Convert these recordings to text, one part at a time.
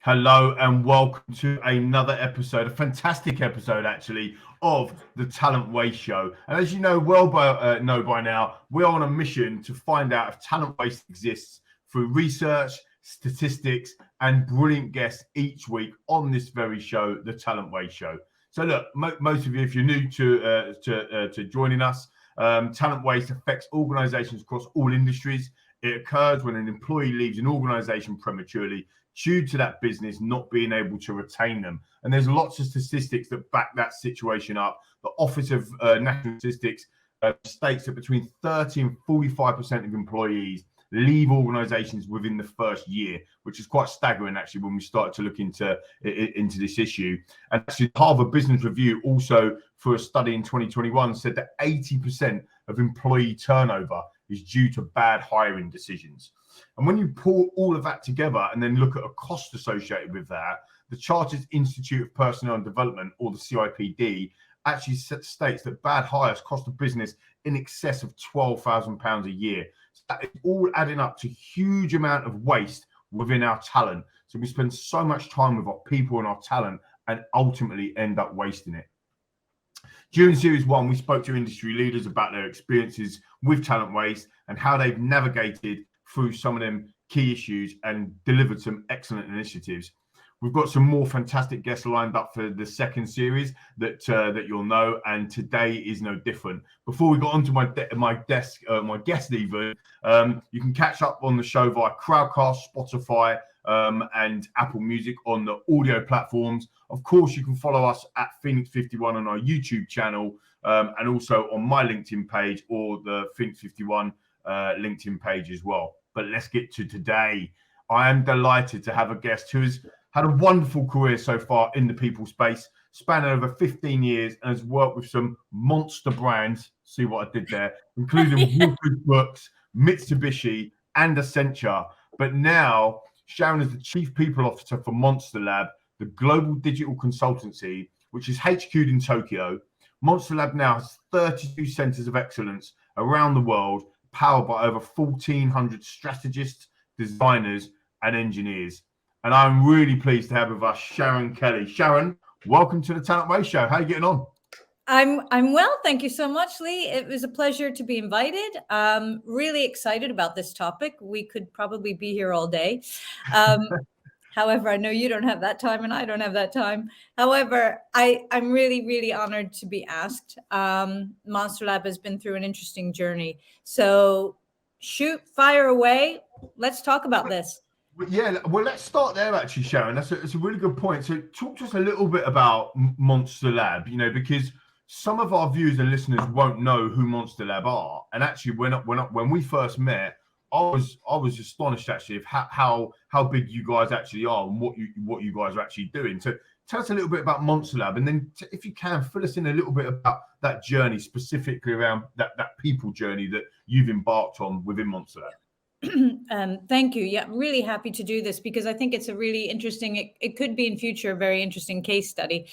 Hello and welcome to another episode, a fantastic episode actually, of the Talent Waste Show. And as you know by now, we're on a mission to find out if talent waste exists through research, statistics, and brilliant guests each week on this very show, the Talent Waste Show. So look, most of you, if you're new to joining us, talent waste affects organizations across all industries. It occurs when an employee leaves an organization prematurely due to that business not being able to retain them. And there's lots of statistics that back that situation up. The Office of National Statistics states that between 30 and 45% of employees leave organizations within the first year, which is quite staggering actually when we start to look into this issue. And actually Harvard Business Review also, for a study in 2021, said that 80% of employee turnover is due to bad hiring decisions. And when you pull all of that together and then look at a cost associated with that, the Chartered Institute of Personnel and Development, or the CIPD, actually states that bad hires cost the business in excess of £12,000 a year. So that is all adding up to a huge amount of waste within our talent. So we spend so much time with our people and our talent and ultimately end up wasting it. During Series 1, we spoke to industry leaders about their experiences with talent waste and how they've navigated through some of them key issues and delivered some excellent initiatives. We've got some more fantastic guests lined up for the second series that you'll know, and today is no different. Before we got onto my guest even, you can catch up on the show via Crowdcast, Spotify, and Apple Music on the audio platforms. Of course, you can follow us at Phoenix51 on our YouTube channel, and also on my LinkedIn page or the Phoenix51 LinkedIn page as well. But let's get to today. I am delighted to have a guest who has had a wonderful career so far in the people space, spanning over 15 years, and has worked with some monster brands, see what I did there, including Wolford Books, Mitsubishi, and Accenture. But now, Sharon is the Chief People Officer for Monstarlab, the global digital consultancy, which is HQ'd in Tokyo. Monstarlab now has 32 centers of excellence around the world, powered by over 1,400 strategists, designers, and engineers. And I'm really pleased to have with us Sharon Kelly. Sharon, welcome to the Talent Waste Show. How are you getting on? I'm well, thank you so much, Lee. It was a pleasure to be invited. Really excited about this topic. We could probably be here all day. However, I know you don't have that time and I don't have that time. However, I'm really, really honored to be asked. Monstarlab has been through an interesting journey. So shoot, fire away. Let's talk about this. Yeah, well, let's start there actually, Sharon. That's a really good point. So talk to us a little bit about Monstarlab, because some of our viewers and listeners won't know who Monstarlab are. And actually, when we first met, I was astonished actually of how big you guys actually are and what you guys are actually doing. So tell us a little bit about Monstarlab, and then if you can, fill us in a little bit about that journey, specifically around that people journey that you've embarked on within Monstarlab. Thank you. Yeah, really happy to do this because I think it's a really interesting, it could be in future a very interesting case study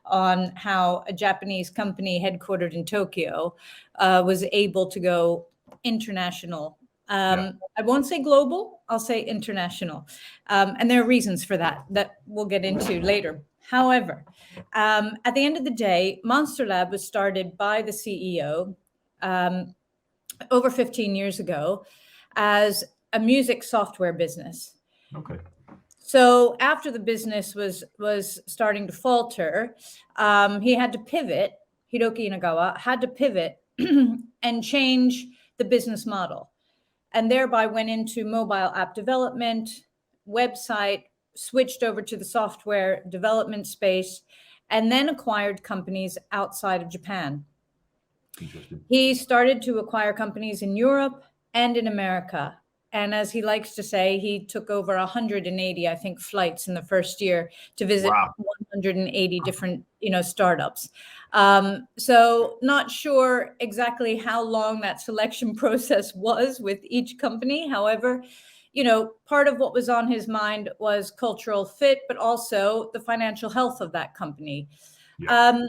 on how a Japanese company headquartered in Tokyo was able to go international. I won't say global, I'll say international. And there are reasons for that we'll get into later. However, at the end of the day, Monstarlab was started by the CEO over 15 years ago as a music software business. Okay. So after the business was starting to falter, he had to pivot. Hiroki Inagawa had to pivot and change the business model, and thereby went into mobile app development, website, switched over to the software development space, and then acquired companies outside of Japan. Interesting. He started to acquire companies in Europe and in America. And as he likes to say, he took over 180, I think, flights in the first year to visit 180 different, startups. So not sure exactly how long that selection process was with each company. However, part of what was on his mind was cultural fit, but also the financial health of that company. Yeah.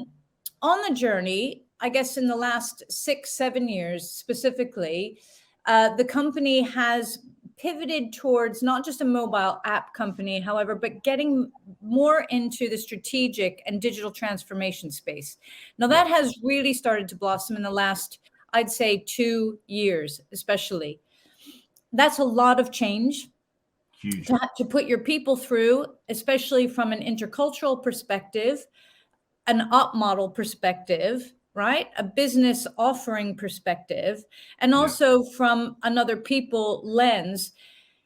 On the journey, I guess in the last 6-7 years specifically, the company has pivoted towards not just a mobile app company, however, but getting more into the strategic and digital transformation space. Now, that has really started to blossom in the last, I'd say, 2 years, especially. That's a lot of change. Huge. To put your people through, especially from an intercultural perspective, an up model perspective, right? A business offering perspective, and also from another people lens.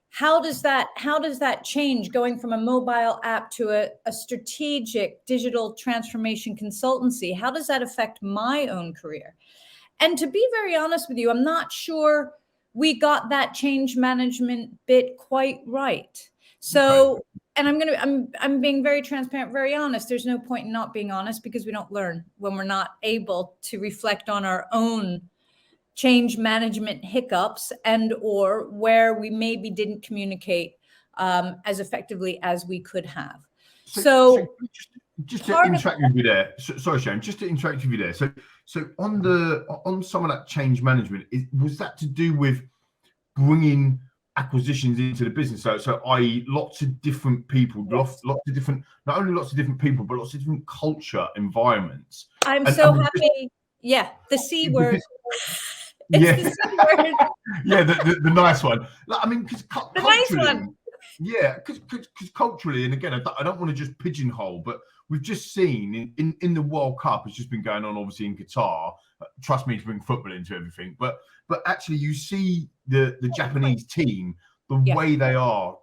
How does that change going from a mobile app to a strategic digital transformation consultancy? How does that affect my own career? And to be very honest with you, I'm not sure we got that change management bit quite right. So, and I'm being very transparent, very honest. There's no point in not being honest, because we don't learn when we're not able to reflect on our own change management hiccups and or where we maybe didn't communicate as effectively as we could have. So just to interact with you there. Sorry, Sharon, just to interact with you there. So on some of that change management, was that to do with bringing acquisitions into the business? So i.e. lots of different people, lots of different, not only lots of different people, but lots of different culture environments. I'm so happy. The C word. It's the C word. The nice one. I mean, because the nice one. Yeah, because culturally, and again, I don't want to just pigeonhole, but we've just seen in the World Cup, it's just been going on, obviously, in Qatar. Trust me to bring football into everything, but actually, you see the Japanese team, the way they are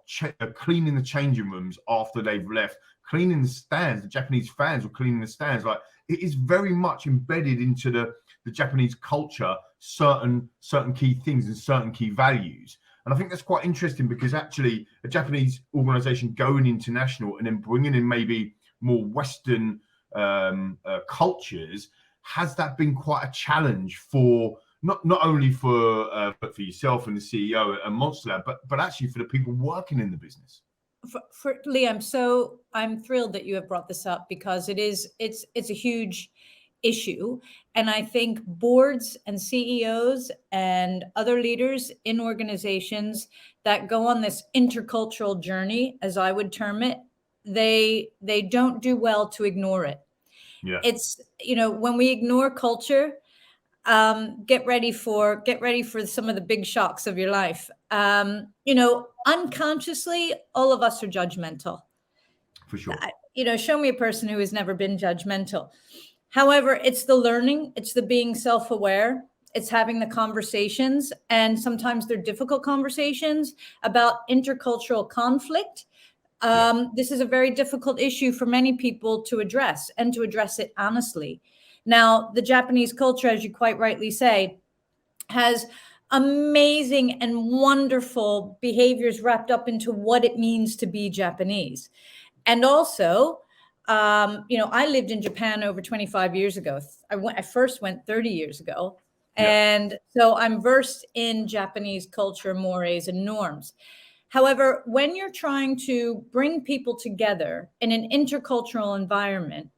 cleaning the changing rooms after they've left, cleaning the stands. The Japanese fans were cleaning the stands. Like, it is very much embedded into the Japanese culture, certain key things and certain key values. And I think that's quite interesting, because actually a Japanese organization going international and then bringing in maybe more Western cultures, has that been quite a challenge for not only for yourself and the CEO and Monstarlab, but actually for the people working in the business? For Liam, so I'm thrilled that you have brought this up, because it's a huge issue. And I think boards and CEOs and other leaders in organizations that go on this intercultural journey, as I would term it, they don't do well to ignore it. Yeah. It's, when we ignore culture, get ready for some of the big shocks of your life. Unconsciously, all of us are judgmental. For sure. Show me a person who has never been judgmental. However, it's the learning, it's the being self-aware, it's having the conversations, and sometimes they're difficult conversations about intercultural conflict. This is a very difficult issue for many people to address, and to address it honestly. Now, the Japanese culture, as you quite rightly say, has amazing and wonderful behaviors wrapped up into what it means to be Japanese. And also, I lived in Japan over 25 years ago. I first went 30 years ago. And so I'm versed in Japanese culture, mores, and norms. However, when you're trying to bring people together in an intercultural environment,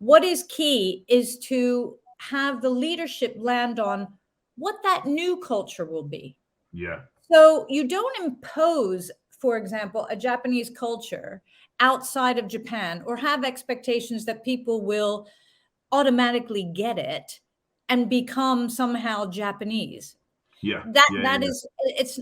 what is key is to have the leadership land on what that new culture will be. Yeah. So you don't impose, for example, a Japanese culture outside of Japan, or have expectations that people will automatically get it and become somehow Japanese. It's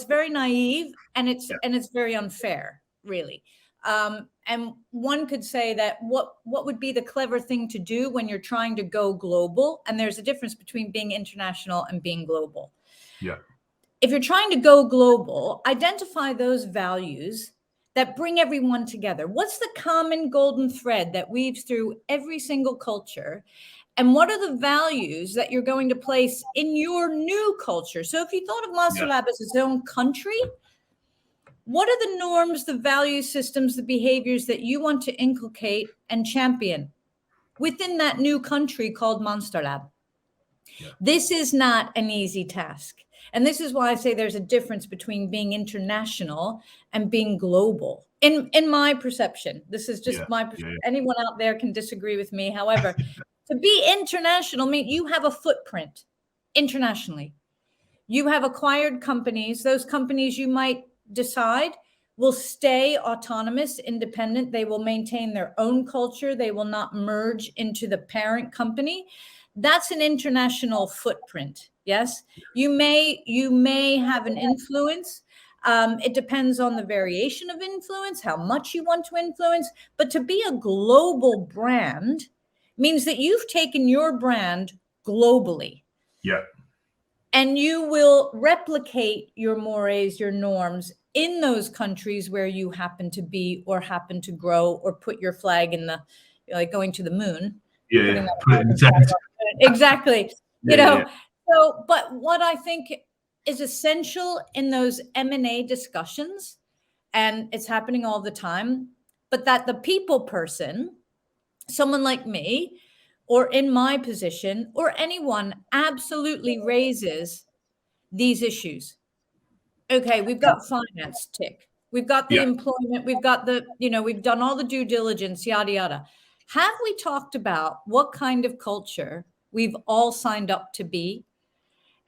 very naive, and it's very unfair, really. And one could say that what would be the clever thing to do when you're trying to go global? And there's a difference between being international and being global. Yeah. If you're trying to go global, identify those values that bring everyone together. What's the common golden thread that weaves through every single culture? And what are the values that you're going to place in your new culture? So if you thought of Monstarlab as its own country, what are the norms, the value systems, the behaviors that you want to inculcate and champion within that new country called Monstarlab? Yeah. This is not an easy task. And this is why I say there's a difference between being international and being global. In my perception, this is just my perception. Anyone out there can disagree with me. However, to be international means you have a footprint internationally. You have acquired companies. Those companies you might decide will stay autonomous, independent. They will maintain their own culture. They will not merge into the parent company. That's an international footprint. Yes, you may have an influence. It depends on the variation of influence, how much you want to influence. But to be a global brand means that you've taken your brand globally. Yeah. And you will replicate your mores, your norms in those countries where you happen to be or happen to grow or put your flag in the, like going to the moon. Yeah. Exactly. So, but what I think is essential in those M&A discussions, and it's happening all the time, but that the people person, someone like me, or in my position, or anyone absolutely raises these issues. Okay, we've got finance, tick. We've got the employment, we've got the, we've done all the due diligence, yada, yada. Have we talked about what kind of culture we've all signed up to be?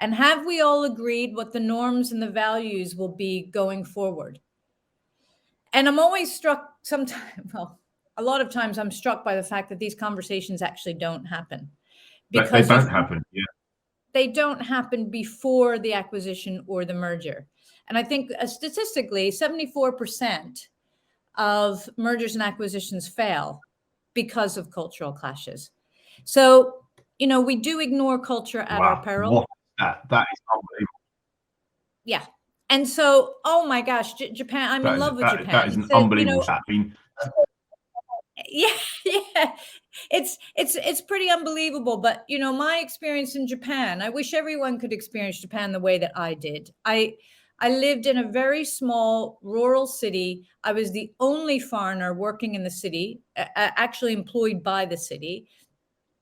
And have we all agreed what the norms and the values will be going forward? And I'm always struck sometimes, well, a lot of times I'm struck by the fact that these conversations actually don't happen. Because they don't happen. Yeah. They don't happen before the acquisition or the merger. And I think statistically, 74% of mergers and acquisitions fail because of cultural clashes. So, we do ignore culture at our peril. What? That is unbelievable. Yeah. And so, oh my gosh, Japan, I'm in love with Japan. That is an unbelievable stat. Yeah. It's pretty unbelievable. But, my experience in Japan, I wish everyone could experience Japan the way that I did. I lived in a very small rural city. I was the only foreigner working in the city, actually employed by the city,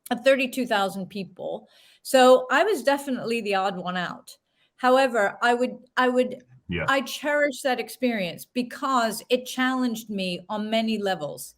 of 32,000 people. So I was definitely the odd one out. However, I cherish that experience because it challenged me on many levels,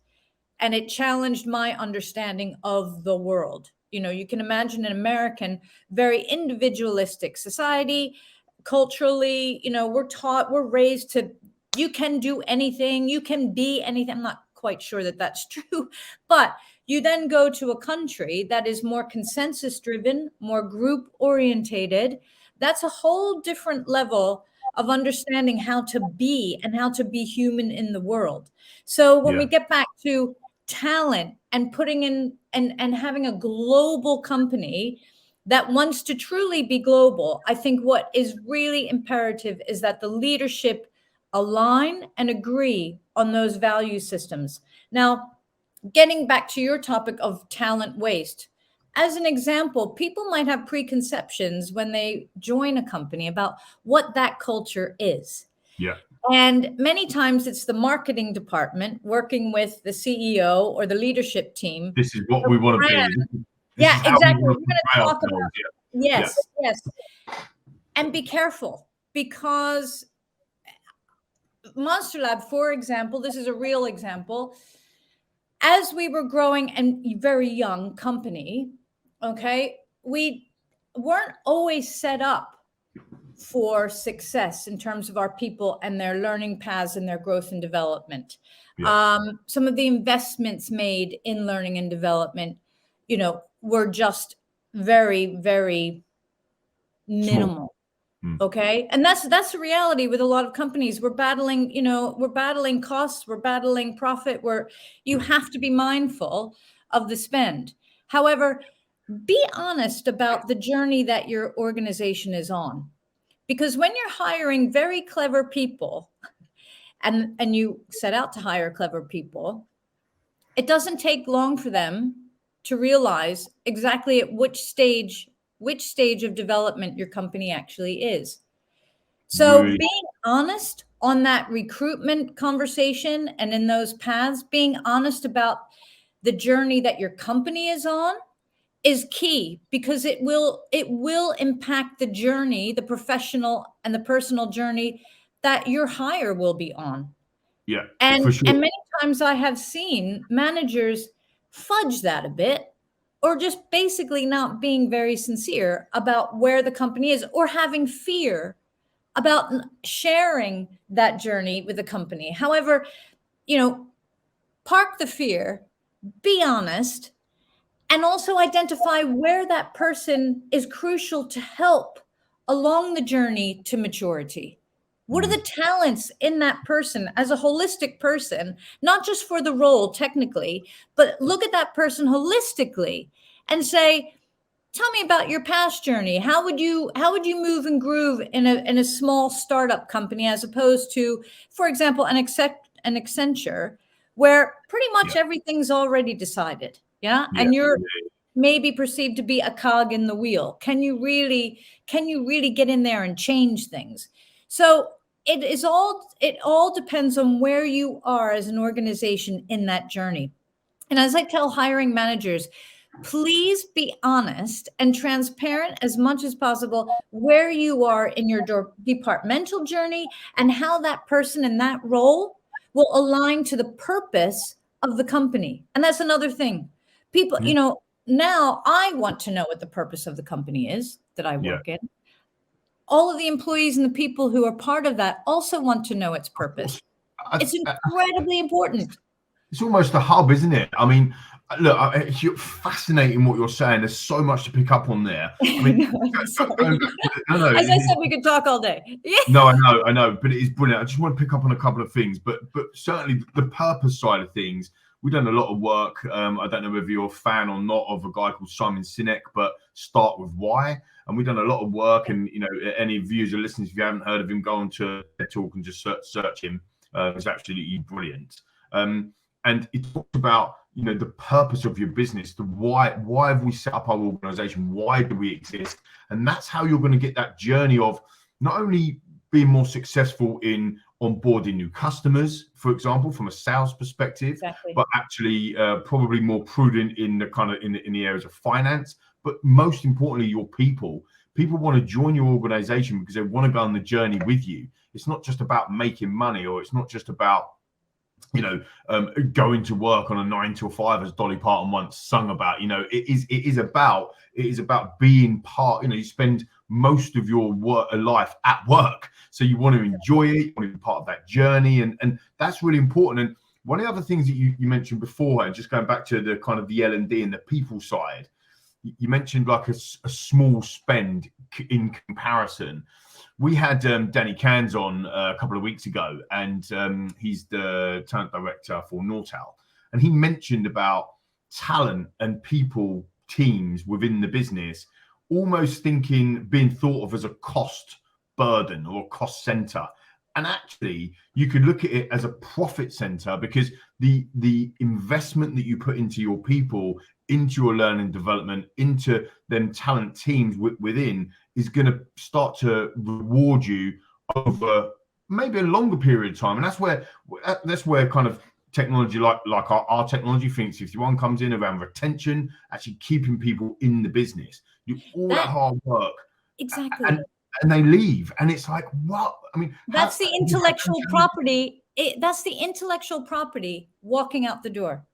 and it challenged my understanding of the world. You can imagine an American, very individualistic society. Culturally, we're raised to, you can do anything, you can be anything. I'm not quite sure that that's true, but you then go to a country that is more consensus driven, more group orientated. That's a whole different level of understanding how to be and how to be human in the world. So when we get back to talent and putting in and having a global company that wants to truly be global, I think what is really imperative is that the leadership align and agree on those value systems. Now, getting back to your topic of talent waste, as an example, people might have preconceptions when they join a company about what that culture is. Yeah. And many times it's the marketing department working with the CEO or the leadership team. This is what we want to be. Yeah, exactly. We're going to talk about yes. And be careful, because Monstarlab, for example, this is a real example. As we were growing and very young company, okay, we weren't always set up for success in terms of our people and their learning paths and their growth and development. Some of the investments made in learning and development, were just very, very minimal. Okay. And that's the reality with a lot of companies. We're battling, we're battling costs, we're battling profit, you have to be mindful of the spend. However, be honest about the journey that your organization is on. Because when you're hiring very clever people and you set out to hire clever people, it doesn't take long for them to realize exactly at which stage of development your company actually is. So Really? being honest on that recruitment conversation and in those paths, being honest about the journey that your company is on is key, because it will impact the journey, the professional and the personal journey that your hire will be on. Yeah, And for sure. many times I have seen managers fudge that a bit, or just basically not being very sincere about where the company is, or having fear about sharing that journey with the company. However, park the fear, be honest, and also identify where that person is crucial to help along the journey to maturity. What are the talents in that person as a holistic person, not just for the role technically, but look at that person holistically and say, tell me about your past journey. How would you move and groove in a small startup company, as opposed to, for example, an Accenture, where pretty much Yeah, everything's already decided. Yeah. yeah, And you're yeah, maybe perceived to be a cog in the wheel. Can you really get in there and change things? So it all depends on where you are as an organization in that journey. And as I tell hiring managers, please be honest and transparent as much as possible where you are in your departmental journey and how that person in that role will align to the purpose of the company. And that's another thing. People, now I want to know what the purpose of the company is that I yeah. work in. All of the employees and the people who are part of that also want to know its Of purpose. course. I, It's incredibly important. It's almost a hub, isn't it? I mean, look, it's fascinating what you're saying. There's so much to pick up on there. I mean, No, I'm sorry. going back to no, As I said, we could talk all day. Yeah. no, I know, but it is brilliant. I just want to pick up on a couple of things, but certainly the purpose side of things. We've done a lot of work. I don't know whether you're a fan or not of a guy called Simon Sinek, but Start With Why. And we've done a lot of work. And any viewers or listeners, if you haven't heard of him, go on to TED Talk and just search him. It's absolutely brilliant. And it talks about the purpose of your business, the why have we set up our organization, why do we exist, and that's how you're going to get that journey of not only being more successful in onboarding new customers, for example, from a sales perspective, Exactly. but actually probably more prudent in the kind of in the areas of finance, but most importantly, your people want to join your organization because they want to go on the journey with you. It's not just about making money, or it's not just about going to work on a 9 to 5, as Dolly Parton once sung about. It is about being part. You spend most of your life at work, so you want to enjoy it, you want to be part of that journey, and that's really important. And one of the other things that you mentioned before, and just going back to the kind of the L&D and the people side, you mentioned like a small spend in comparison. We had Danny Cairns on a couple of weeks ago, and he's the talent director for Nortal. And he mentioned about talent and people teams within the business almost being thought of as a cost burden or a cost center. And actually, you could look at it as a profit center, because the investment that you put into your people, into your learning development, into them talent teams within, is going to start to reward you over maybe a longer period of time. And that's where kind of technology like our technology, Phoenix51, comes in around retention, actually keeping people in the business. All that hard work. Exactly. And they leave, and it's like, what? I mean, that's the intellectual property. That's the intellectual property walking out the door.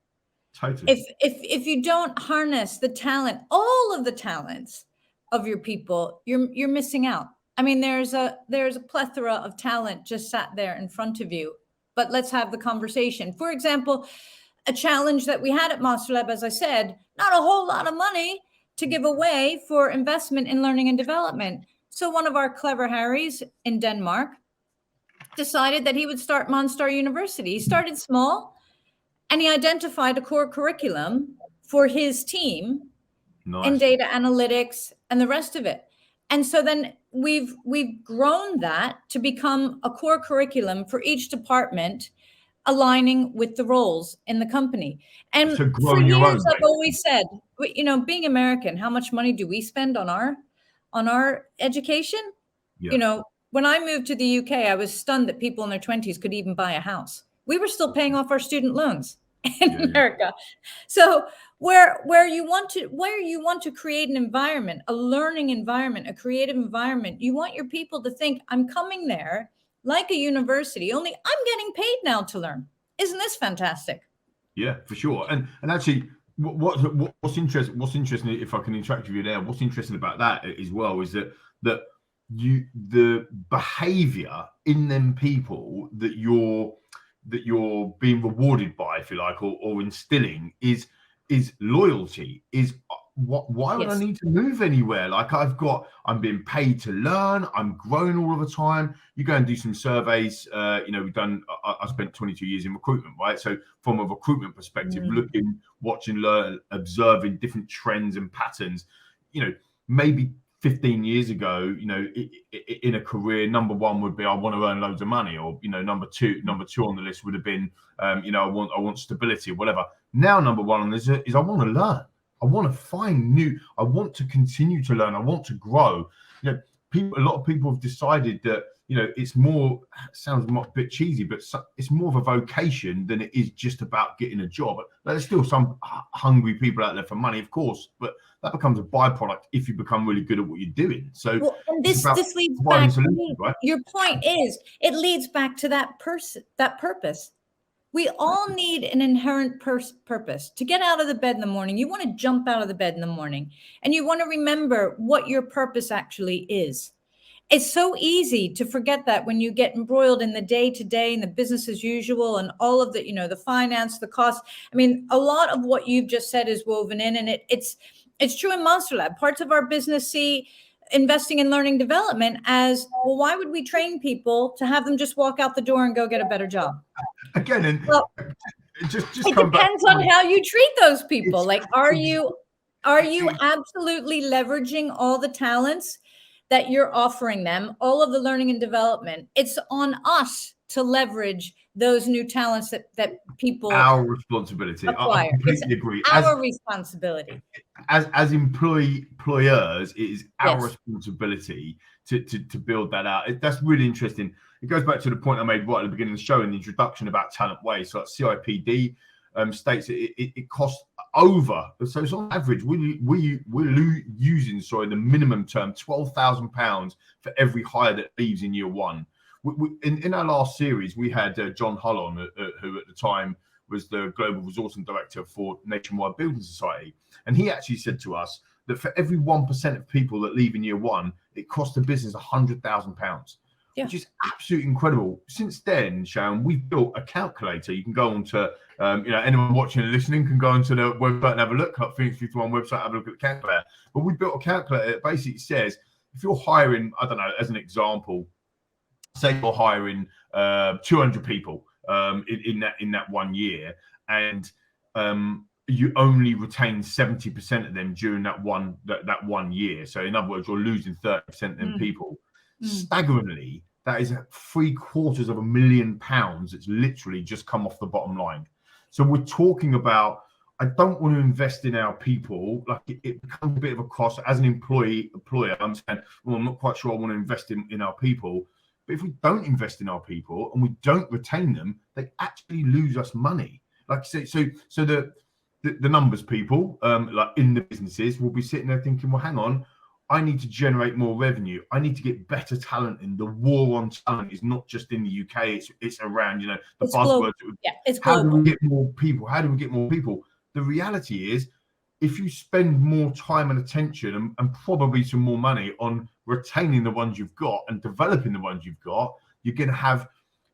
Totally. If you don't harness the talent, all of the talents of your people, you're missing out. I mean, there's a plethora of talent just sat there in front of you. But let's have the conversation. For example, a challenge that we had at Monstarlab, as I said, not a whole lot of money to give away for investment in learning and development. So one of our clever Harrys in Denmark decided that he would start Monstar University. He started small, and he identified a core curriculum for his team. Nice. In data analytics and the rest of it. And so then we've grown that to become a core curriculum for each department aligning with the roles in the company. And So for growing your years, own, I've always said, being American, how much money do we spend on our education? yeah. When I moved to the UK, I was stunned that people in their 20s could even buy a house. We were still paying off our student loans in America. So where you want to create an environment, a learning environment, a creative environment, you want your people to think, I'm coming there like a university, only I'm getting paid now to learn. Isn't this fantastic? Yeah, for sure. And actually, what's interesting, if I can interact with you there, what's interesting about that as well is that the behavior in them people that you're being rewarded by, if you like, or instilling is loyalty. Why would I Yes. need to move anywhere? Like I'm being paid to learn. I'm growing all of the time. You go and do some surveys. We've done. I spent 22 years in recruitment, right? So from a recruitment perspective, looking, watching, learn, observing different trends and patterns. Maybe 15 years ago, in a career, number one would be I want to earn loads of money, or number two on the list would have been I want stability or whatever. Now number one on this is I want to learn. I want to find new. I want to continue to learn. I want to grow. A lot of people have decided that it's more. Sounds a bit cheesy, but it's more of a vocation than it is just about getting a job. There's still some hungry people out there for money, of course, but that becomes a byproduct if you become really good at what you're doing. So and this leads back. Right? Your point is, it leads back to that purpose. We all need an inherent purpose to get out of the bed in the morning. You want to jump out of the bed in the morning, and you want to remember what your purpose actually is. It's so easy to forget that when you get embroiled in the day-to-day and the business as usual and all of the, the finance, the cost. I mean, a lot of what you've just said is woven in, and it's true in Monstarlab. Parts of our business see investing in learning development as, well, why would we train people to have them just walk out the door and go get a better job? Again, and just it depends on how you treat those people. Like, are you absolutely leveraging all the talents that you're offering them, all of the learning and development? It's on us to leverage those new talents that people our responsibility. acquire. I completely agree. Our responsibility. As employers, it is our responsibility to build that out. That's really interesting. It goes back to the point I made right at the beginning of the show in the introduction about talent waste. So like CIPD states it costs over. So it's on average we're using the minimum term £12,000 for every hire that leaves in year one. In our last series, we had John Hull on, who at the time was the Global Resourcing Director for Nationwide Building Society. And he actually said to us that for every 1% of people that leave in year one, it costs the business £100,000, which is absolutely incredible. Since then, Sharon, we've built a calculator. You can go on to, anyone watching and listening can go onto the website and have a look, Phoenix51 website, have a look at the calculator. But we built a calculator that basically says, if you're hiring, I don't know, as an example, say you're hiring 200 people in that 1 year, and you only retain 70% of them during that one year. So in other words, you're losing 30% of them people. Staggeringly, that is £750,000 that's literally just come off the bottom line. So we're talking about, I don't want to invest in our people. Like it becomes a bit of a cost as an employer. I'm saying, well, I'm not quite sure I want to invest in our people. But if we don't invest in our people and we don't retain them, they actually lose us money. Like I say, so the numbers people, like in the businesses, will be sitting there thinking, well, hang on, I need to generate more revenue. I need to get better talent in. The war on talent is not just in the UK; it's around. The buzzwords. It's how global. do we get more people? How do we get more people? The reality is, if you spend more time and attention and probably some more money on retaining the ones you've got and developing the ones you've got, you're going to have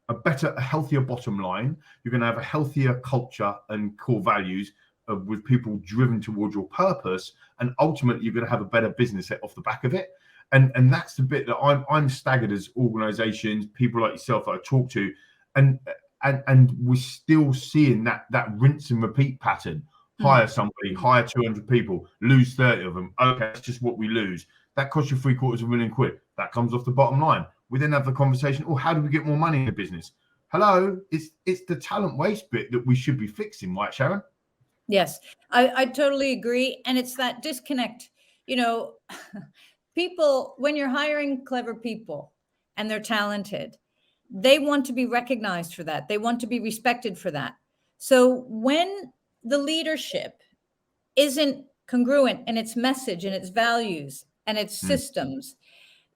a healthier bottom line. You're going to have a healthier culture and core values with people driven towards your purpose, and ultimately you're going to have a better business off the back of it. And that's the bit that I'm staggered as organizations, people like yourself that I talk to, and we're still seeing that rinse and repeat pattern. Hire somebody, hire 200 people, lose 30 of them. Okay, that's just what we lose. That costs you £750,000. That comes off the bottom line. We then have the conversation, how do we get more money in the business? hello, it's the talent waste bit that we should be fixing, right, Sharon? Yes, I totally agree. And it's that disconnect, people, when you're hiring clever people and they're talented, they want to be recognized for that. They want to be respected for that. So when the leadership isn't congruent in its message and its values and its systems,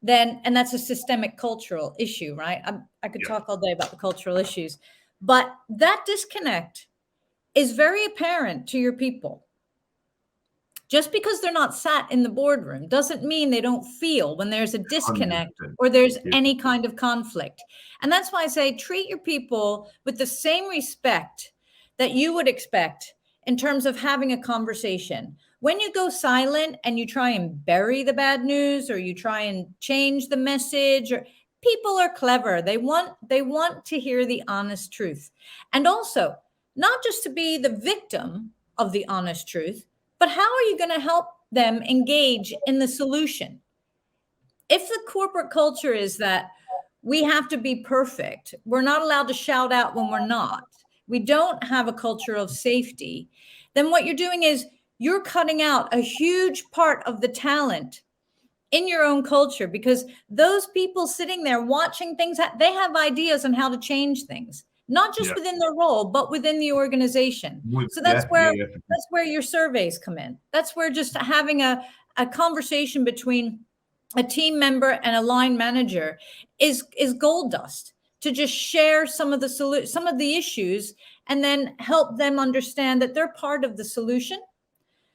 then, and that's a systemic cultural issue, right? I could talk all day about the cultural issues, but that disconnect is very apparent to your people. Just because they're not sat in the boardroom doesn't mean they don't feel when there's a disconnect 100%. or there's any kind of conflict. And that's why I say treat your people with the same respect that you would expect in terms of having a conversation. When you go silent and you try and bury the bad news, or you try and change the message, or people are clever. They want to hear the honest truth. And also, not just to be the victim of the honest truth, but how are you going to help them engage in the solution? If the corporate culture is that we have to be perfect, we're not allowed to shout out when we're not, we don't have a culture of safety, then what you're doing is you're cutting out a huge part of the talent in your own culture, because those people sitting there watching things, they have ideas on how to change things. Not just within their role, but within the organization. So that's where your surveys come in. That's where just having a conversation between a team member and a line manager is gold dust, to just share some of the issues and then help them understand that they're part of the solution.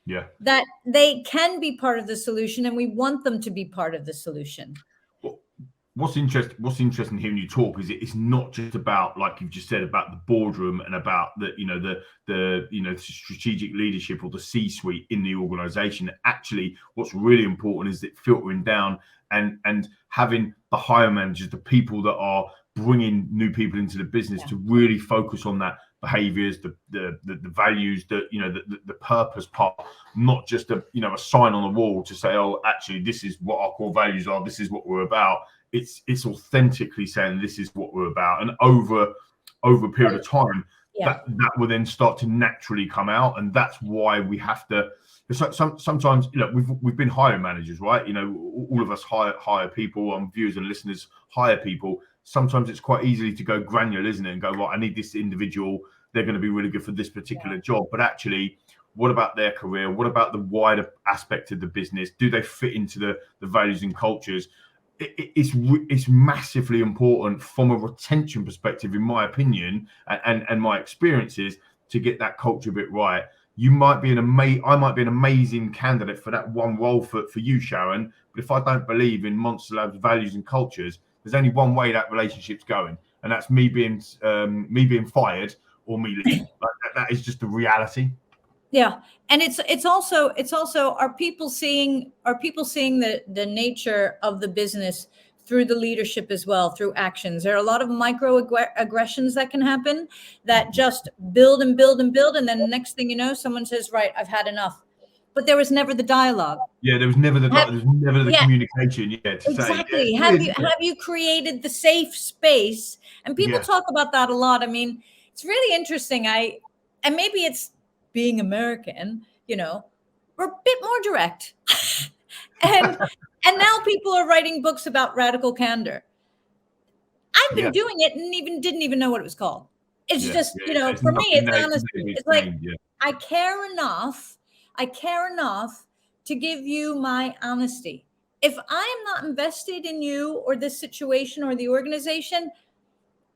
Yeah. That they can be part of the solution, and we want them to be part of the solution. What's interesting hearing you talk is it's not just about, like you've just said, about the boardroom and about the strategic leadership or the C-suite in the organization. Actually, what's really important is that filtering down and having the higher managers, the people that are bringing new people into the business, to really focus on that behaviors, the values, the purpose part, not just a sign on the wall to say, oh, actually, this is what our core values are, this is what we're about. It's authentically saying this is what we're about, and over a period of time, that will then start to naturally come out. And that's why we have to. Sometimes, we've been hiring managers, right? All of us hire people, viewers and listeners hire people. Sometimes it's quite easily to go granular, isn't it? And go, right, I need this individual. They're going to be really good for this particular job. But actually, what about their career? What about the wider aspect of the business? Do they fit into the values and cultures? It's massively important from a retention perspective, in my opinion, and my experiences, to get that culture bit right. I might be an amazing candidate for that one role for you, Sharon. But if I don't believe in Monstarlab's values and cultures, there's only one way that relationship's going, and that's me being fired or me leaving. That is just the reality. Yeah, and it's also are people seeing the nature of the business through the leadership as well, through actions. There are a lot of microaggressions that can happen that just build and build and build, and then the next thing you know, someone says, "Right, I've had enough." But there was never the dialogue. Yeah, there was never the communication. Yeah, to exactly. Say, have you created the safe space? And people talk about that a lot. I mean, it's really interesting. And maybe it's being American, we're a bit more direct. and now people are writing books about radical candor. I've been doing it and didn't even know what it was called. It's just, for me, it's honesty. It's like, I care enough to give you my honesty. If I am not invested in you or this situation or the organization,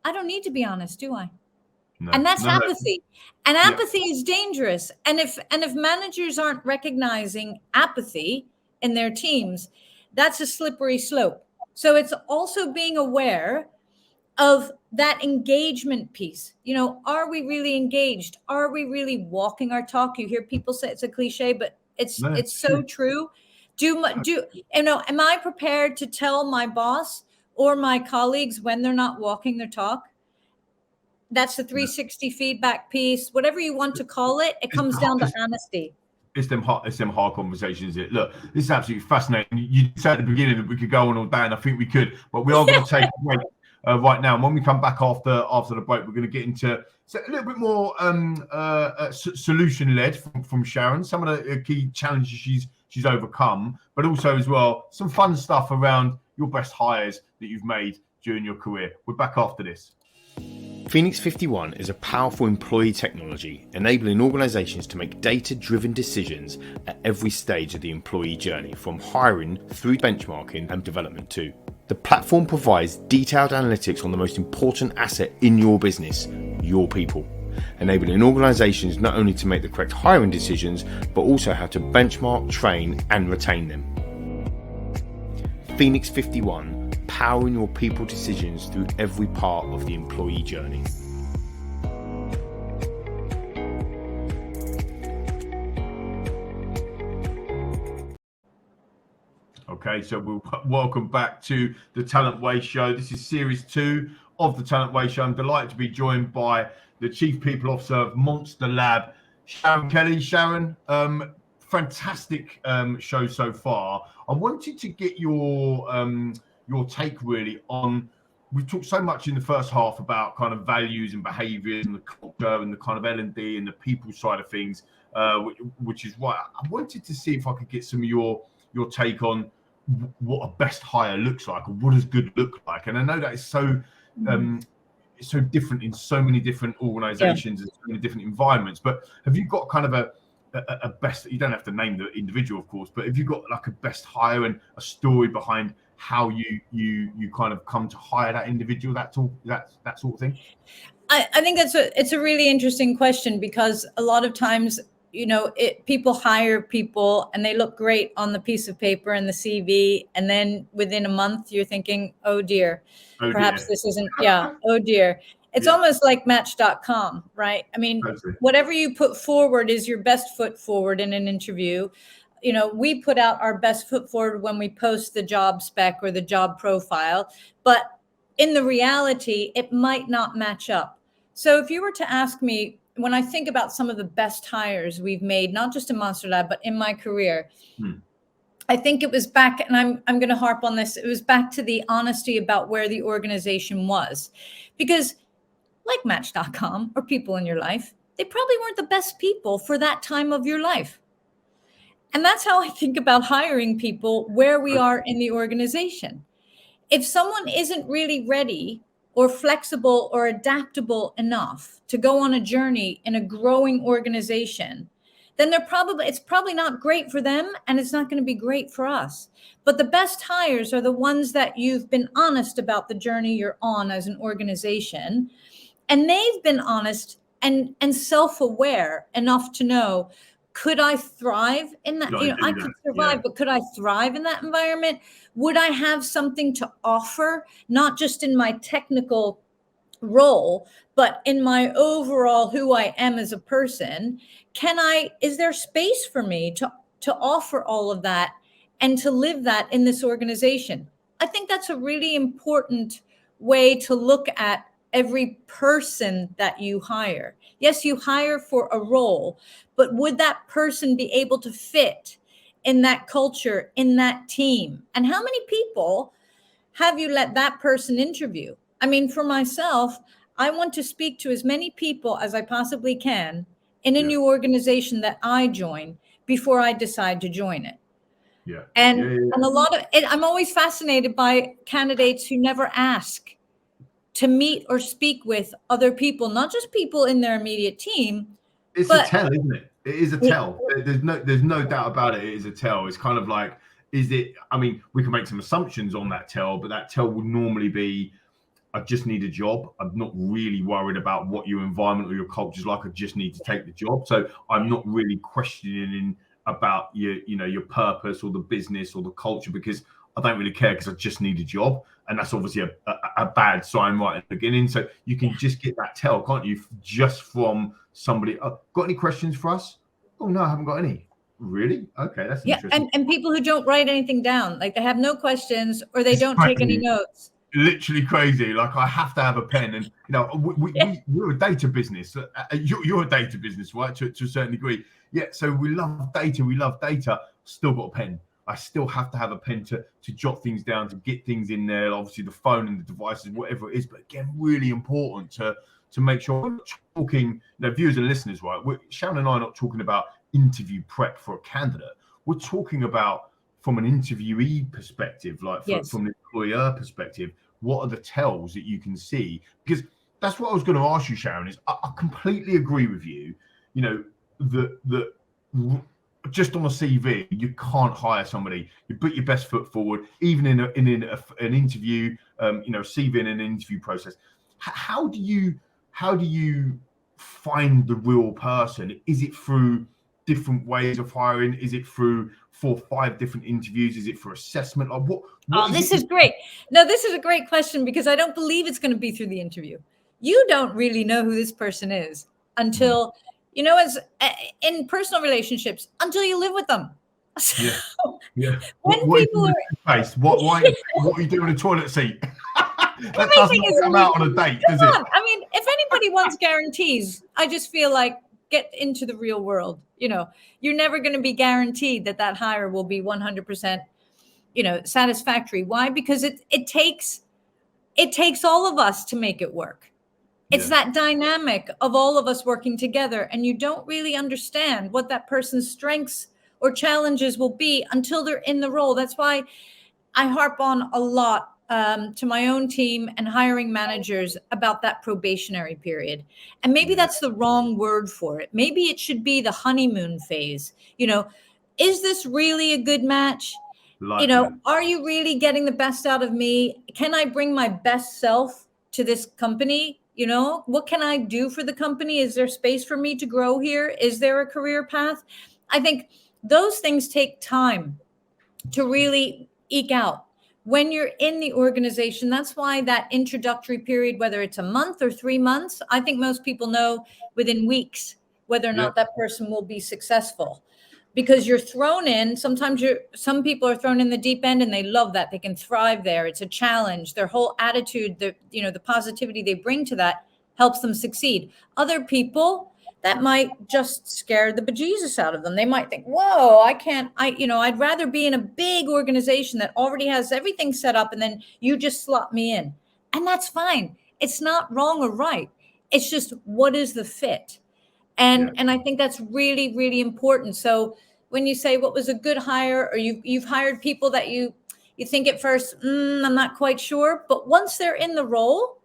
I don't need to be honest, do I? No, and that's apathy. And apathy is dangerous. And if managers aren't recognizing apathy in their teams, that's a slippery slope. So it's also being aware of that engagement piece. Are we really engaged? Are we really walking our talk? You hear people say it's a cliche, but it's so true. Am I prepared to tell my boss or my colleagues when they're not walking their talk? That's the 360 feedback piece, whatever you want to call it. It comes down to honesty. It's them hard conversations. Look, this is absolutely fascinating. You said at the beginning that we could go on all day, and I think we could, but we are going to take a break. right now. And when we come back after the break, we're going to get into a little bit more solution led from Sharon. Some of the key challenges she's overcome, but also as well some fun stuff around your best hires that you've made during your career. We're back after this. Phoenix51 is a powerful employee technology enabling organizations to make data-driven decisions at every stage of the employee journey, from hiring through benchmarking and development too. The platform provides detailed analytics on the most important asset in your business, your people, enabling organizations not only to make the correct hiring decisions, but also how to benchmark, train, and retain them. Phoenix51, powering your people decisions through every part of the employee journey. Okay, so welcome back to the Talent Way Show. This is series 2 of the Talent Way Show. I'm delighted to be joined by the Chief People Officer of Monstarlab, Sharon Kelly. Sharon, fantastic show so far. I wanted to get your take really on, we talked so much in the first half about kind of values and behaviors and the culture and the kind of L&D and the people side of things, which is why I wanted to see if I could get some of your take on what a best hire looks like, or what does good look like. And I know that it's so it's so different in so many different organizations and so many different environments, but have you got kind of a best, you don't have to name the individual of course, but have you got like a best hire and a story behind how you kind of come to hire that individual, that sort of thing? I think it's a really interesting question, because a lot of times, people hire people and they look great on the piece of paper and the CV, and then within a month you're thinking, oh dear, perhaps this isn't, oh dear. It's almost like Match.com, right? I mean, whatever you put forward is your best foot forward in an interview. We put out our best foot forward when we post the job spec or the job profile, but in the reality, it might not match up. So if you were to ask me, when I think about some of the best hires we've made, not just in Monstarlab, but in my career, I think it was back, and I'm going to harp on this, it was back to the honesty about where the organization was. Because like Match.com or people in your life, they probably weren't the best people for that time of your life. And that's how I think about hiring people, where we are in the organization. If someone isn't really ready or flexible or adaptable enough to go on a journey in a growing organization, then it's probably not great for them, and it's not going to be great for us. But the best hires are the ones that you've been honest about the journey you're on as an organization, and they've been honest and self-aware enough to know, could I thrive in that? I could survive, but could I thrive in that environment? Would I have something to offer, not just in my technical role, but in my overall who I am as a person? Is there space for me to offer all of that and to live that in this organization? I think that's a really important way to look at every person that you hire. Yes, you hire for a role, but would that person be able to fit in that culture, in that team? And how many people have you let that person interview? I mean, for myself, I want to speak to as many people as I possibly can in a new organization that I join before I decide to join it. And a lot of it, I'm always fascinated by candidates who never ask to meet or speak with other people, not just people in their immediate team. It's a tell, isn't it? It is a tell. There's no doubt about it. It is a tell. It's kind of like, I mean, we can make some assumptions on that tell, but that tell would normally be, I just need a job. I'm not really worried about what your environment or your culture is like. I just need to take the job. So I'm not really questioning about your purpose or the business or the culture, because I don't really care, because I just need a job. And that's obviously a bad sign right at the beginning. So you can just get that tell, can't you? Just from somebody, got any questions for us? Oh, no, I haven't got any. Really? Okay, that's interesting. And people who don't write anything down, like they have no questions or they don't take any notes. Literally crazy. Like, I have to have a pen, and we're a data business. You're a data business, right? To a certain degree. Yeah. So we love data. Still got a pen. I still have to have a pen to jot things down, to get things in there. Obviously, the phone and the devices, whatever it is. But again, really important to make sure we're not talking, viewers and listeners, right? Sharon and I are not talking about interview prep for a candidate. We're talking about from an interviewee perspective, like from an employer perspective, what are the tells that you can see? Because that's what I was going to ask you, Sharon, is I completely agree with you. That just on a CV, you can't hire somebody. You put your best foot forward, even in an interview, CV in an interview process. How do you find the real person? Is it through different ways of hiring? Is it through 4 or 5 different interviews? Is it for assessment? Or what this is great. No, this is a great question, because I don't believe it's going to be through the interview. You don't really know who this person is until, as in personal relationships, until you live with them. Yeah. Yeah. When what people are what are you doing in a toilet seat? That doesn't come out on a date, does it? I mean, if anybody wants guarantees, I just feel like get into the real world. You're never going to be guaranteed that hire will be 100%, satisfactory. Why? Because it takes all of us to make it work. It's that dynamic of all of us working together, and you don't really understand what that person's strengths or challenges will be until they're in the role. That's why I harp on a lot to my own team and hiring managers about that probationary period. And maybe that's the wrong word for it. Maybe it should be the honeymoon phase. Is this really a good match? Are you really getting the best out of me? Can I bring my best self to this company? What can I do for the company? Is there space for me to grow here? Is there a career path? I think those things take time to really eke out. When you're in the organization, that's why that introductory period, whether it's a month or 3 months, I think most people know within weeks whether or not that person will be successful. Because you're thrown in, some people are thrown in the deep end and they love that. They can thrive there. It's a challenge. Their whole attitude, the positivity they bring to that helps them succeed. Other people, that might just scare the bejesus out of them. They might think, whoa, I'd rather be in a big organization that already has everything set up and then you just slot me in. And that's fine. It's not wrong or right. It's just, what is the fit? And I think that's really, really important. So when you say what was a good hire, or you've hired people that you think at first, I'm not quite sure, but once they're in the role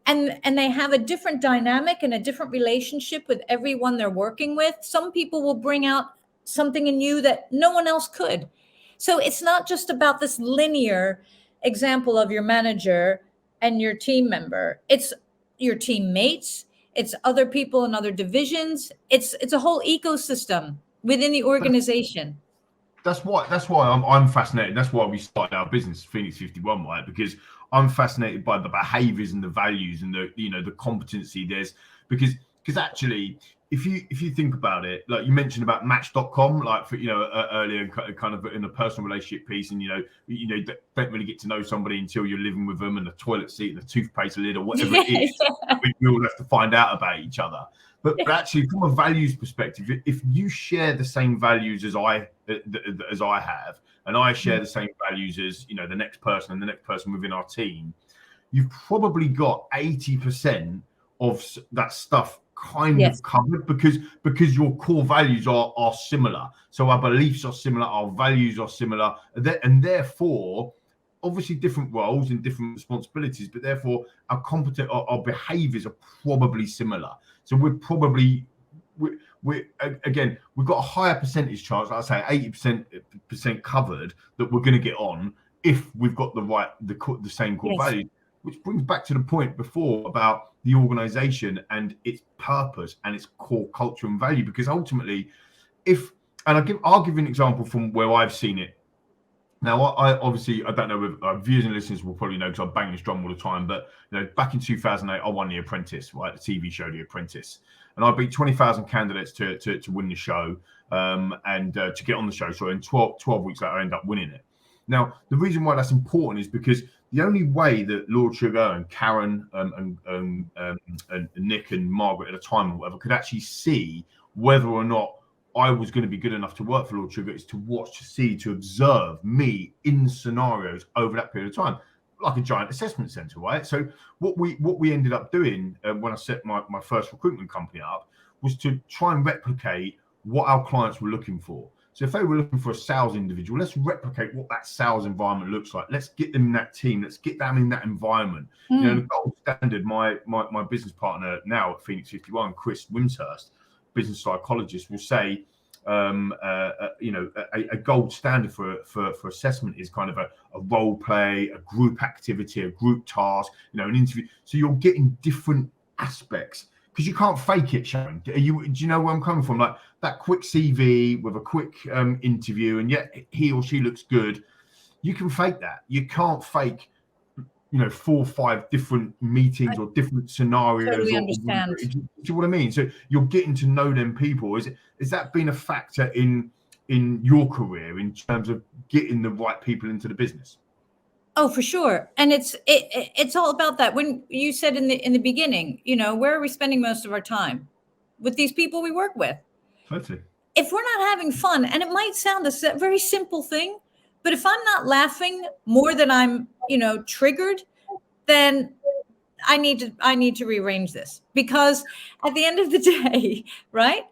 and they have a different dynamic and a different relationship with everyone they're working with, some people will bring out something in you that no one else could. So it's not just about this linear example of your manager and your team member. It's your teammates. It's other people in other divisions. It's a whole ecosystem within the organization. That's why I'm fascinated. That's why we started our business, Phoenix51, right? Because I'm fascinated by the behaviors and the values and the competency there's, because actually, if you think about it, like you mentioned about Match.com, like for earlier, kind of in a personal relationship piece, and don't really get to know somebody until you're living with them, and the toilet seat and the toothpaste lid or whatever it is, we all have to find out about each other. But actually, from a values perspective, if you share the same values as I have, and I share the same values as the next person and the next person within our team, you've probably got 80% of that stuff kind of covered, because your core values are similar. So our beliefs are similar, our values are similar, and therefore, obviously different roles and different responsibilities, but therefore our behaviors are probably similar. So we've got a higher percentage chance, like I say 80% covered, that we're going to get on if we've got the same core values. Which brings back to the point before about the organization and its purpose and its core culture and value. Because ultimately, I'll give you an example from where I've seen it. Now, I don't know if viewers and listeners will probably know, because I bang this drum all the time, but back in 2008, I won the Apprentice, right? The TV show, The Apprentice, and I beat 20,000 candidates to win the show, and to get on the show. So in 12 weeks later, I ended up winning it. Now, the reason why that's important is because the only way that Lord Sugar and Karen and Nick and Margaret at the time or whatever could actually see whether or not I was going to be good enough to work for Lord Sugar is to watch, to see, to observe me in scenarios over that period of time, like a giant assessment center, right? So what we ended up doing when I set my first recruitment company up was to try and replicate what our clients were looking for. So if they were looking for a sales individual, let's replicate what that sales environment looks like. Let's get them in that team. Let's get them in that environment. You know, the gold standard, my business partner now at Phoenix51, Chris Wimshurst, business psychologist, will say, you know, a gold standard for assessment is kind of a role play, a group activity, a group task, you know, an interview. So you're getting different aspects, because you can't fake it, Sharon. Do you know where I'm coming from? Like that quick CV with a quick interview, and yet he or she looks good. You can fake that. You can't fake, you know, 4 or 5 different meetings or different scenarios. Totally understand. Do you know what I mean? So you're getting to know them people. Is that been a factor in your career in terms of getting the right people into the business? Oh, for sure. And it's all about that. When you said in the beginning, you know, where are we spending most of our time? With these people we work with. Totally. If we're not having fun, and it might sound a very simple thing, but if I'm not laughing more than I'm, you know, triggered, then I need to rearrange this, because at the end of the day, right?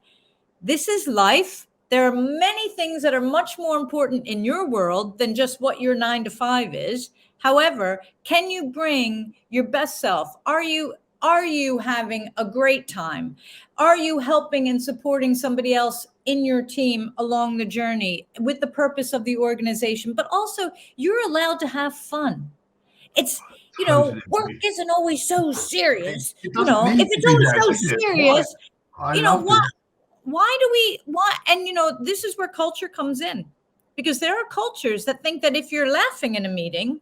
This is life. There are many things that are much more important in your world than just what your 9 to 5 is. However, can you bring your best self? Are you having a great time? Are you helping and supporting somebody else in your team along the journey with the purpose of the organization? But also, you're allowed to have fun. It's, you know, work isn't always so serious. You know, if it's always so serious, you know what? Why? And, you know, this is where culture comes in, because there are cultures that think that if you're laughing in a meeting,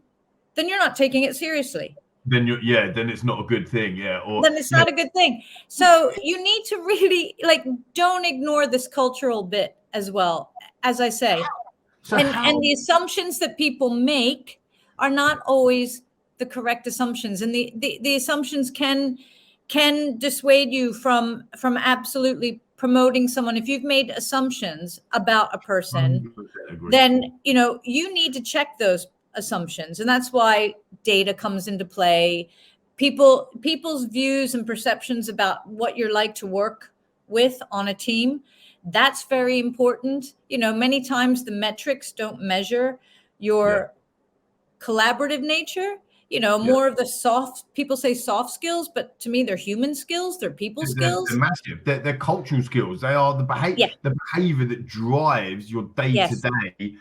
then you're not taking it seriously. Then then it's not a good thing. Yeah. Or then it's not a good thing. So you need to really, like, don't ignore this cultural bit as well, as I say. And the assumptions that people make are not always the correct assumptions. And the assumptions can dissuade you from absolutely promoting someone. If you've made assumptions about a person, then, you know, you need to check those assumptions. And that's why data comes into play. People's views and perceptions about what you're like to work with on a team, that's very important. You know, many times the metrics don't measure your collaborative nature. You know, more of the people say soft skills, but to me, they're human skills. They're people skills. They're massive. They're cultural skills. They are the behavior that drives your day-to-day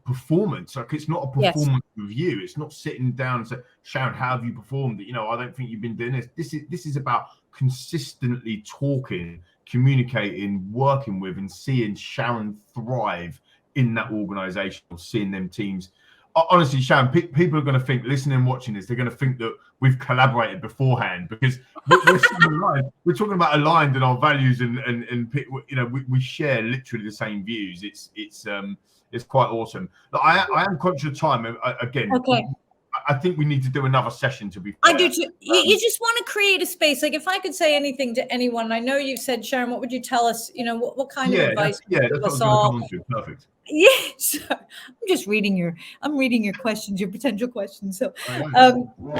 performance. Like, it's not a performance review. It's not sitting down and saying, Sharon, how have you performed? You know, I don't think you've been doing this. This is about consistently talking, communicating, working with, and seeing Sharon thrive in that organization, or seeing them teams. Honestly, Sharon, people are going to think, listening and watching this, they're going to think that we've collaborated beforehand, because we're talking about aligned in our values, and you know, we share literally the same views. It's quite awesome. But I am conscious of time. Again, I think we need to do another session, to be fair. I do too. You just want to create a space. Like, if I could say anything to anyone, I know you've said, Sharon, what would you tell us? You know, what kind of advice would you give us all? Perfect. Yes, I'm just reading your questions, your potential questions. So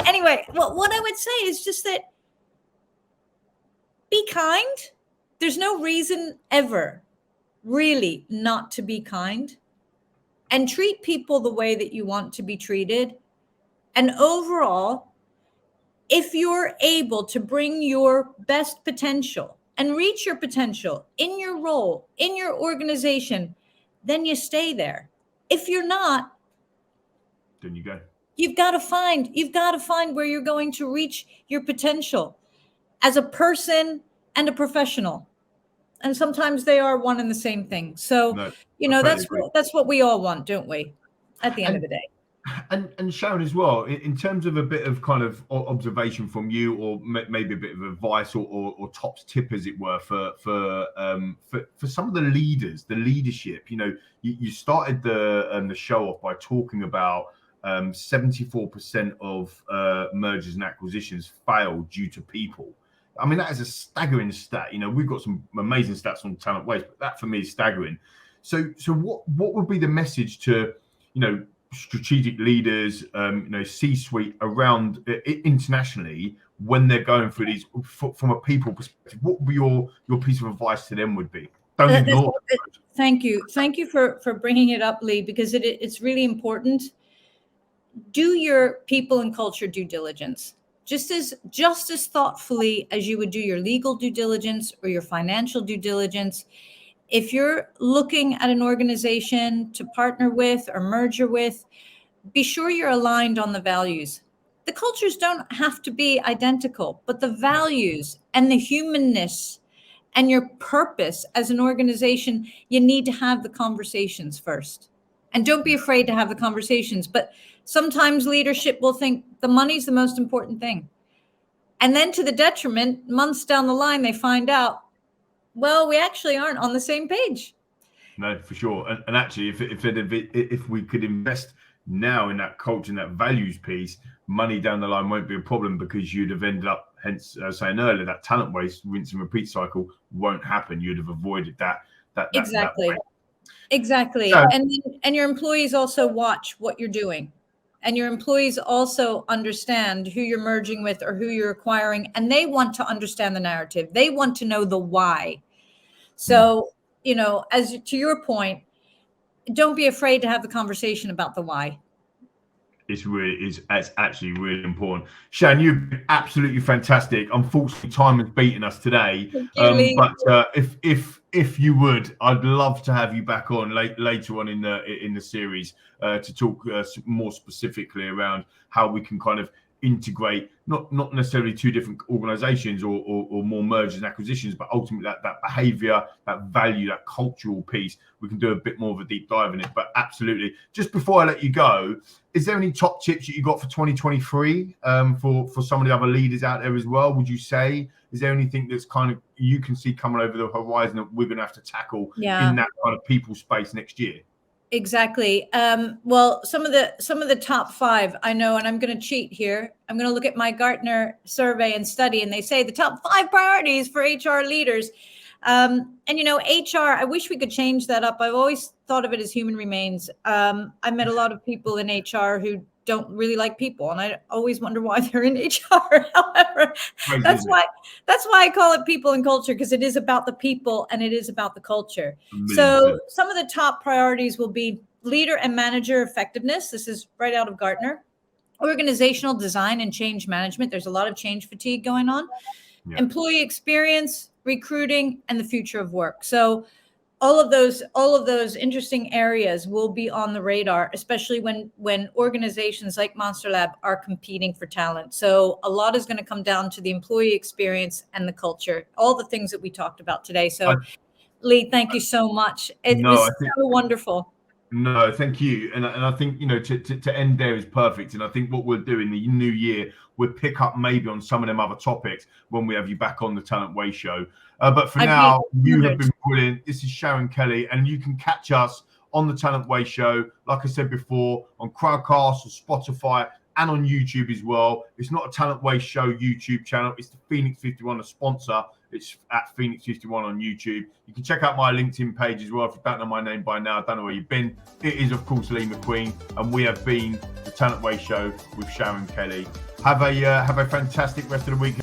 anyway, what I would say is just that be kind. There's no reason ever really not to be kind, and treat people the way that you want to be treated. And overall, if you're able to bring your best potential and reach your potential in your role, in your organization, then you stay there. If you're not, then you go. You've got to find where you're going to reach your potential as a person and a professional. And sometimes they are one and the same thing. So, you know, that's what we all want, don't we? At the end of the day. And Sharon, as well, in terms of a bit of kind of observation from you, or maybe a bit of advice, or top tip, as it were, for some of the leaders, the leadership. You know, you started the show off by talking about 74% of mergers and acquisitions fail due to people. I mean, that is a staggering stat. You know, we've got some amazing stats on talent waste, but that for me is staggering. So what would be the message to, you know, strategic leaders, you know, C-suite around internationally when they're going through these from a people perspective? What would be your piece of advice to them would be? Don't ignore it. Thank you for bringing it up, Lee, because it's really important. Do your people and culture due diligence just as thoughtfully as you would do your legal due diligence or your financial due diligence. If you're looking at an organization to partner with or merger with, be sure you're aligned on the values. The cultures don't have to be identical, but the values and the humanness and your purpose as an organization, you need to have the conversations first. And don't be afraid to have the conversations. But sometimes leadership will think the money's the most important thing. And then to the detriment, months down the line, they find out, well, we actually aren't on the same page. No, for sure. And actually, if we could invest now in that culture and that values piece, money down the line won't be a problem, because you'd have ended up, hence saying earlier, that talent waste, rinse and repeat cycle won't happen. You'd have avoided that Exactly. That Exactly. So, and your employees also watch what you're doing. And your employees also understand who you're merging with or who you're acquiring. And they want to understand the narrative. They want to know the why. So, you know, as to your point, don't be afraid to have the conversation about the why. it's actually really important. Sharon, you've been absolutely fantastic. Unfortunately, time has beaten us today. But if you would, I'd love to have you back on later on in the series to talk more specifically around how we can kind of integrate not necessarily two different organizations or more mergers and acquisitions, but ultimately that behavior, that value, that cultural piece. We can do a bit more of a deep dive in it. But absolutely, just before I let you go, is there any top tips that you got for 2023 for some of the other leaders out there as well? Would you say, is there anything that's kind of you can see coming over the horizon that we're going to have to tackle in that kind of people space next year? Exactly. Well, some of the top 5 I know, and I'm going to cheat here. I'm going to look at my Gartner survey and study, and they say the top 5 priorities for HR leaders. And you know, HR, I wish we could change that up. I've always thought of it as human remains. I met a lot of people in HR who don't really like people, and I always wonder why they're in HR. However, that's why I call it people and culture, because it is about the people and it is about the culture. So some of the top priorities will be leader and manager effectiveness. This is right out of Gartner. Organizational design and change management. There's a lot of change fatigue going on. Yeah. Employee experience, recruiting, and the future of work. So all of those interesting areas will be on the radar, especially when organizations like Monstarlab are competing for talent. So a lot is going to come down to the employee experience and the culture, all the things that we talked about today. So Lee, thank you so much. It was so wonderful. No, thank you. And I think, you know, to end there is perfect. And I think what we'll do in the new year, we'll pick up maybe on some of them other topics when we have you back on the Talent Way show. But for now, you have been brilliant. This is Sharon Kelly, and you can catch us on the Talent Way show, like I said before, on Crowdcast, or Spotify, and on YouTube as well. It's not a Talent Way show YouTube channel. It's the Phoenix51, a sponsor. It's at Phoenix51 on YouTube. You can check out my LinkedIn page as well. If you don't know my name by now, I don't know where you've been. It is, of course, Lee McQueen, and we have been the Talent Way show with Sharon Kelly. Have a fantastic rest of the week.